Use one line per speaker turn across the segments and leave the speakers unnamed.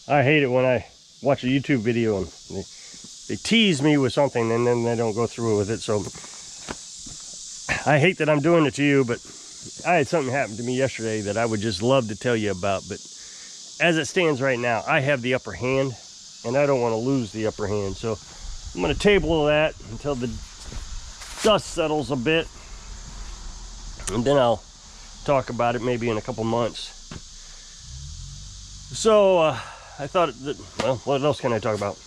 I hate it when I watch a YouTube video and they tease me with something and then they don't go through with it. So I hate that I'm doing it to you, but I had something happen to me yesterday that I would just love to tell you about. But as it stands right now, I have the upper hand and I don't want to lose the upper hand. So I'm going to table that until the dust settles a bit, and then I'll talk about it maybe in a couple months. So I thought that, well, what else can I talk about?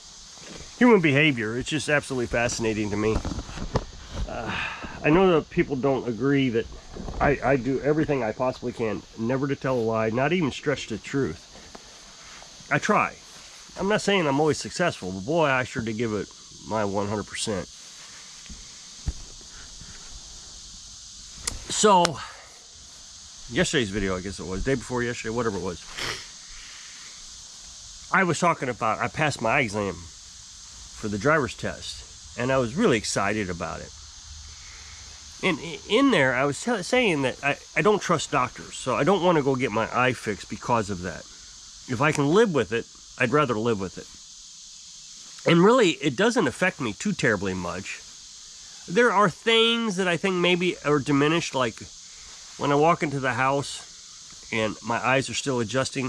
Human behavior. It's just absolutely fascinating to me. I know that people don't agree that I do everything I possibly can never to tell a lie, not even stretch the truth. I try. I'm not saying I'm always successful, but boy, I sure did give it my 100%. So, yesterday's video, I guess it was, day before yesterday, whatever it was, I was talking about, I passed my eye exam for the driver's test, and I was really excited about it. And in there, I was saying that I don't trust doctors, so I don't want to go get my eye fixed because of that. If I can live with it, I'd rather live with it. And really, it doesn't affect me too terribly much. There are things that I think maybe are diminished, like when I walk into the house and my eyes are still adjusting.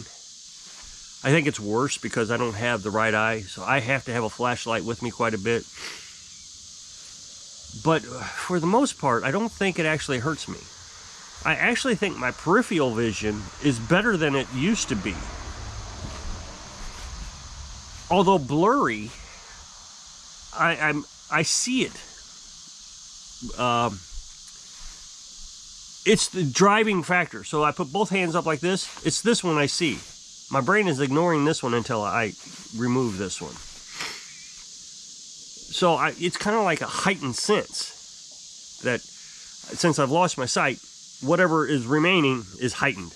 I think it's worse because I don't have the right eye, so I have to have a flashlight with me quite a bit. But for the most part, I don't think it actually hurts me. I actually think my peripheral vision is better than it used to be. Although blurry, I see it. It's the driving factor. So I put both hands up like this. It's this one I see. My brain is ignoring this one until I remove this one. So it's kind of like a heightened sense that since I've lost my sight, whatever is remaining is heightened.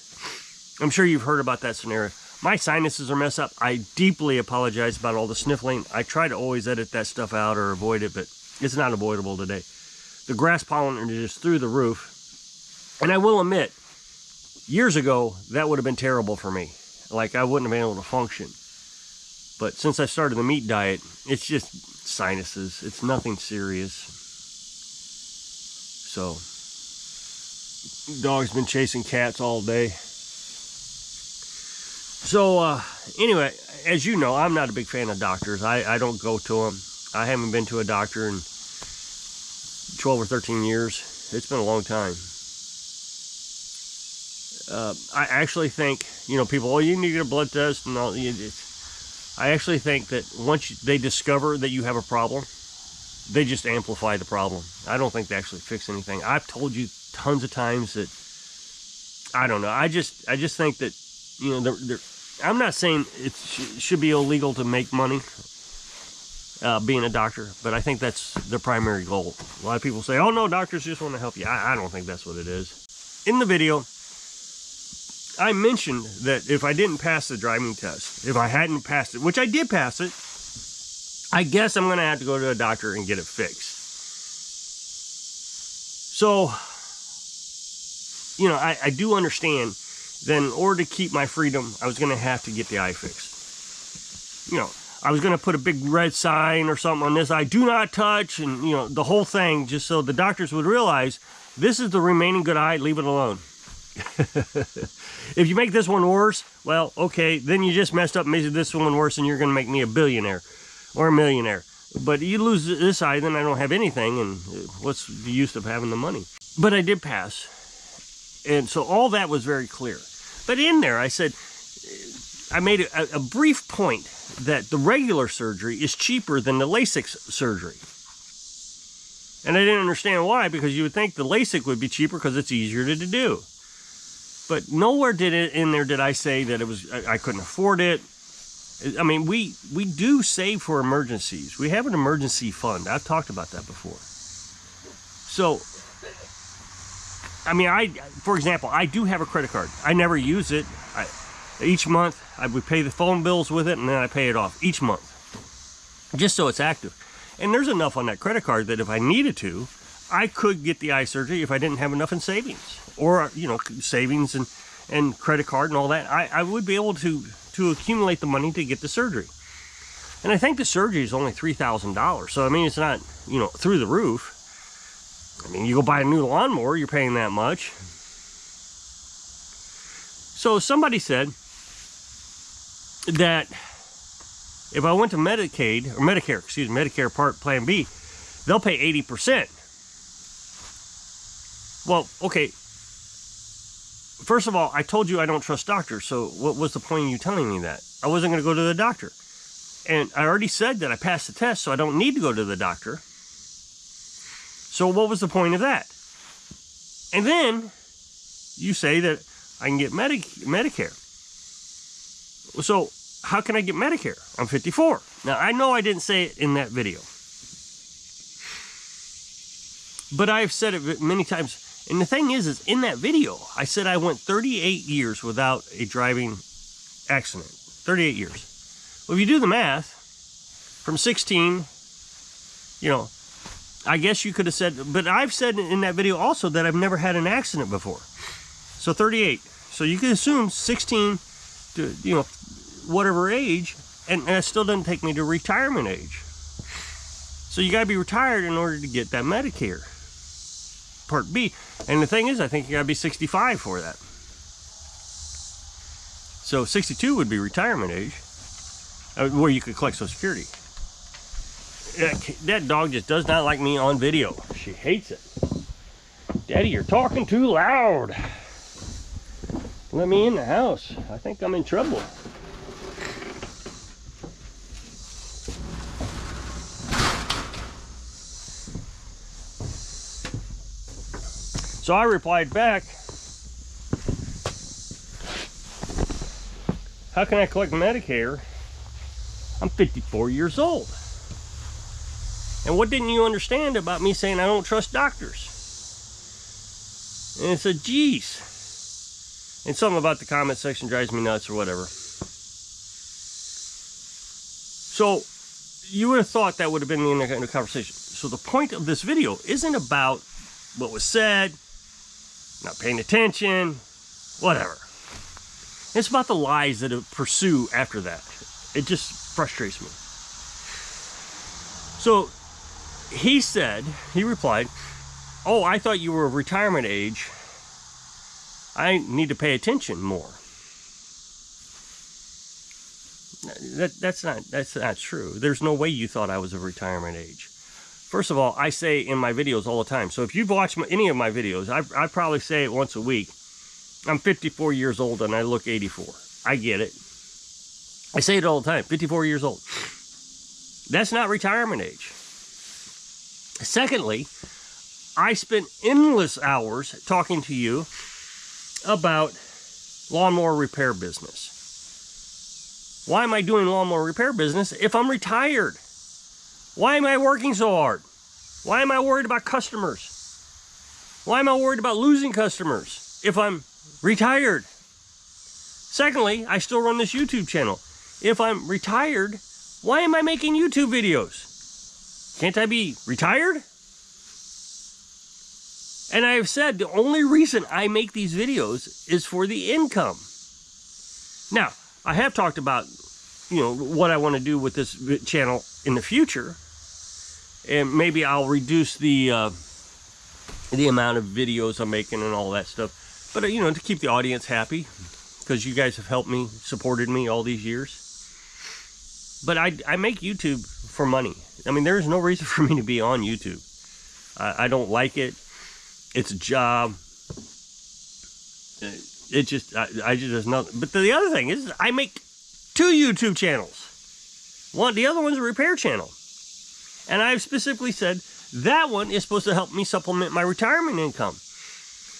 I'm sure you've heard about that scenario. My sinuses are messed up. I deeply apologize about all the sniffling. I try to always edit that stuff out or avoid it, but it's not avoidable today. The grass pollen is just through the roof. And I will admit, years ago, that would have been terrible for me. Like, I wouldn't have been able to function. But since I started the meat diet, it's just sinuses. It's nothing serious. So, dog's been chasing cats all day. So, anyway, as you know, I'm not a big fan of doctors. I don't go to them. I haven't been to a doctor in 12 or 13 years. It's been a long time. I actually think, you know, people, oh, you need to get a blood test and all. I actually think that once they discover that you have a problem, they just amplify the problem. I don't think they actually fix anything. I've told you tons of times that, I don't know. I just think that, you know, I'm not saying it should be illegal to make money being a doctor, but I think that's the primary goal. A lot of people say, oh no, doctors just want to help you. I don't think that's what it is. In the video, I mentioned that if I didn't pass the driving test, if I hadn't passed it, which I did pass it, I guess I'm going to have to go to a doctor and get it fixed. So, you know, I do understand that in order to keep my freedom, I was going to have to get the eye fixed. You know, I was going to put a big red sign or something on this eye, do not touch, and, you know, the whole thing, just so the doctors would realize this is the remaining good eye, leave it alone. If you make this one worse, well, okay, then you just messed up and made this one worse, and you're going to make me a billionaire or a millionaire. But you lose this eye, then I don't have anything, and what's the use of having the money? But I did pass, and so all that was very clear. But in there, I said, I made a brief point that the regular surgery is cheaper than the LASIK surgery. And I didn't understand why, because you would think the LASIK would be cheaper because it's easier to do. But nowhere did I say that it was I couldn't afford it. I mean, we do save for emergencies. We have an emergency fund. I've talked about that before. So, I mean, for example, I do have a credit card. I never use it. Each month, I would pay the phone bills with it, and then I pay it off each month, just so it's active. And there's enough on that credit card that if I needed to, I could get the eye surgery if I didn't have enough in savings. Or, you know, savings and credit card and all that. I would be able to to accumulate the money to get the surgery. And I think the surgery is only $3,000. So, I mean, it's not, you know, through the roof. I mean, you go buy a new lawnmower, you're paying that much. So somebody said that if I went to Medicaid, or Medicare, excuse me, Medicare Part Plan B, they'll pay 80%. Well, okay. First of all, I told you I don't trust doctors, so what was the point of you telling me that? I wasn't going to go to the doctor. And I already said that I passed the test, so I don't need to go to the doctor. So what was the point of that? And then you say that I can get Medicare. So how can I get Medicare? I'm 54. Now, I know I didn't say it in that video. But I've said it many times. And the thing is in that video, I said I went 38 years without a driving accident. 38 years. Well, if you do the math, from 16, you know, I guess you could have said, but I've said in that video also that I've never had an accident before. So 38. So you could assume 16 to, you know, whatever age, and that still doesn't take me to retirement age. So you got to be retired in order to get that Medicare Part B. And the thing is, I think you got to be 65 for that. So 62 would be retirement age, where you could collect Social Security. That dog just does not like me on video. She hates it. Daddy, you're talking too loud. Let me in the house. I think I'm in trouble. So I replied back, how can I collect Medicare? I'm 54 years old. And what didn't you understand about me saying I don't trust doctors? And it said, geez. And something about the comment section drives me nuts or whatever. So you would have thought that would have been in the conversation. So the point of this video isn't about what was said, not paying attention, whatever. It's about the lies that pursue after that. It just frustrates me. So he replied, oh, I thought you were of retirement age. I need to pay attention more. That's not true. There's no way you thought I was of retirement age. First of all, I say in my videos all the time. So if you've watched any of my videos, I probably say it once a week. I'm 54 years old and I look 84. I get it. I say it all the time, 54 years old. That's not retirement age. Secondly, I spent endless hours talking to you about lawnmower repair business. Why am I doing lawnmower repair business if I'm retired? Why am I working so hard? Why am I worried about customers? Why am I worried about losing customers if I'm retired? Secondly, I still run this YouTube channel. If I'm retired, why am I making YouTube videos? Can't I be retired? And I have said the only reason I make these videos is for the income. Now, I have talked about, you know, what I want to do with this channel in the future, and maybe I'll reduce the amount of videos I'm making and all that stuff. But you know, to keep the audience happy, because you guys have helped me, supported me all these years. But I make YouTube for money. I mean, there's no reason for me to be on YouTube. I don't like it. It's a job. It just, I just, there's nothing. But the other thing is, I make 2 YouTube channels. The other one's a repair channel. And I've specifically said that one is supposed to help me supplement my retirement income.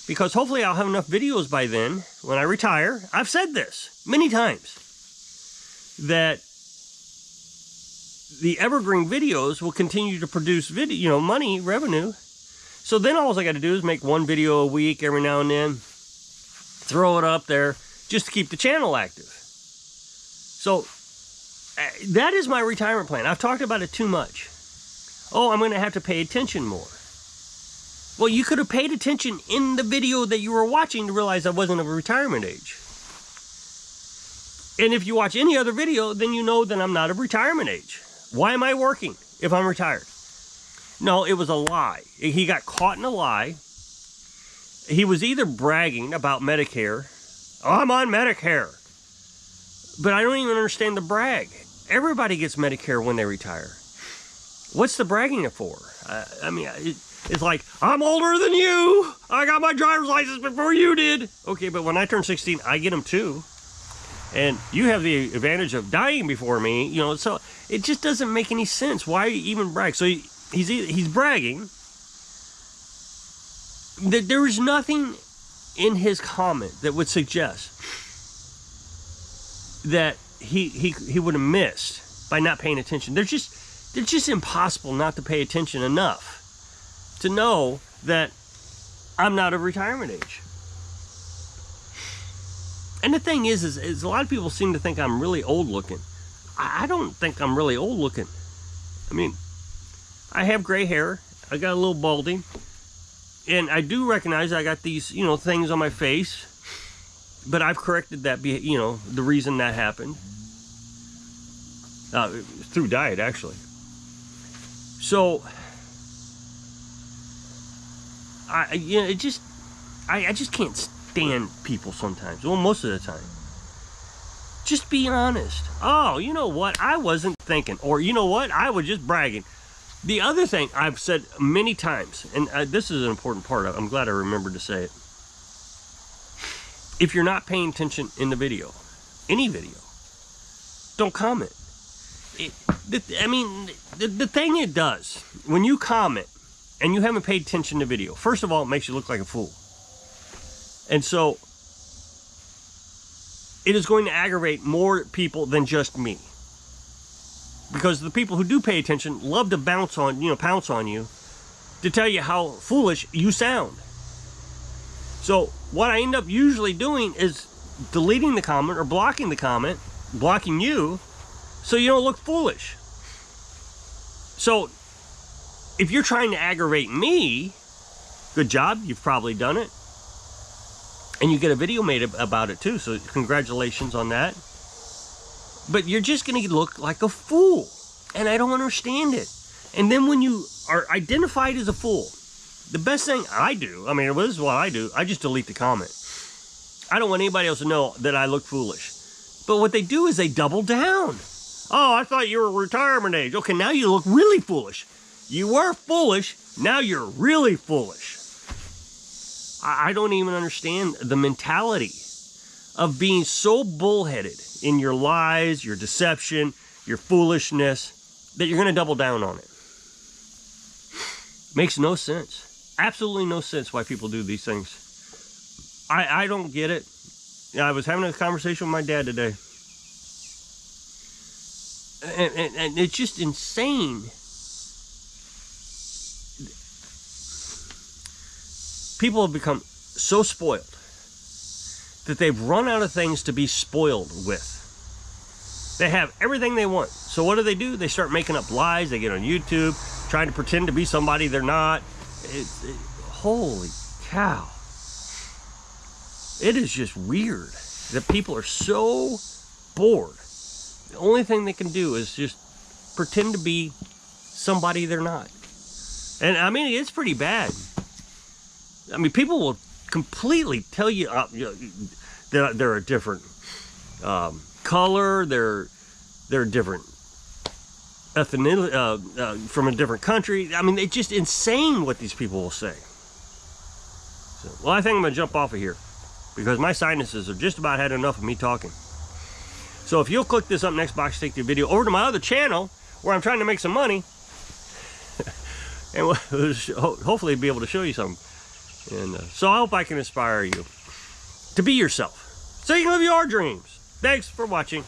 Because hopefully I'll have enough videos by then, when I retire. I've said this many times, that the evergreen videos will continue to produce money, revenue. So then all I got to do is make 1 video a week every now and then, throw it up there, just to keep the channel active. So that is my retirement plan. I've talked about it too much. Oh, I'm going to have to pay attention more. Well, you could have paid attention in the video that you were watching to realize I wasn't of retirement age. And if you watch any other video, then you know that I'm not of retirement age. Why am I working if I'm retired? No, it was a lie. He got caught in a lie. He was either bragging about Medicare. Oh, I'm on Medicare. But I don't even understand the brag. Everybody gets Medicare when they retire. What's the bragging for? I mean, it's like, I'm older than you. I got my driver's license before you did. Okay, but when I turn 16, I get them too. And you have the advantage of dying before me, you know, so it just doesn't make any sense. Why even brag? So he's bragging. There is nothing in his comment that would suggest that he would have missed by not paying attention. They're just impossible not to pay attention enough to know that I'm not of retirement age. And the thing is a lot of people seem to think I'm really old looking. I don't think I'm really old looking. I mean, I have gray hair. I got a little balding. And I do recognize I got these, you know, things on my face. But I've corrected that, you know, the reason that happened. Through diet, actually. So, I just can't stand people sometimes. Well, most of the time. Just be honest. Oh, you know what? I wasn't thinking. Or, you know what? I was just bragging. The other thing I've said many times, and this is an important part of it. I'm glad I remembered to say it. If you're not paying attention in the video, any video, don't comment. The thing it does, when you comment and you haven't paid attention to video, first of all, it makes you look like a fool. And so, it is going to aggravate more people than just me. Because the people who do pay attention love to pounce on you to tell you how foolish you sound. So what I end up usually doing is deleting the comment or blocking the comment, blocking you, so you don't look foolish. So if you're trying to aggravate me, good job, you've probably done it. And you get a video made about it too, so congratulations on that. But you're just going to look like a fool. And I don't understand it. And then when you are identified as a fool, the best thing I do, I mean, this is what I do, I just delete the comment. I don't want anybody else to know that I look foolish. But what they do is they double down. Oh, I thought you were retirement age. Okay, now you look really foolish. You were foolish, now you're really foolish. I don't even understand the mentality of being so bullheaded in your lies, your deception, your foolishness, that you're going to double down on it. Makes no sense. Absolutely no sense why people do these things. I don't get it. I was having a conversation with my dad today. And it's just insane. People have become so spoiled that they've run out of things to be spoiled with. They have everything they want. So what do? They start making up lies. They get on YouTube, trying to pretend to be somebody they're not. Holy cow. It is just weird that people are so bored. The only thing they can do is just pretend to be somebody they're not. And I mean, it's pretty bad. I mean, people will completely tell you they're a different color, they're different ethnicity, from a different country. I mean, it's just insane what these people will say. So, well, I think I'm going to jump off of here because my sinuses have just about had enough of me talking. So if you'll click this up next box, take the video over to my other channel where I'm trying to make some money, and we'll hopefully be able to show you something. And so I hope I can inspire you to be yourself so you can live your dreams. Thanks for watching.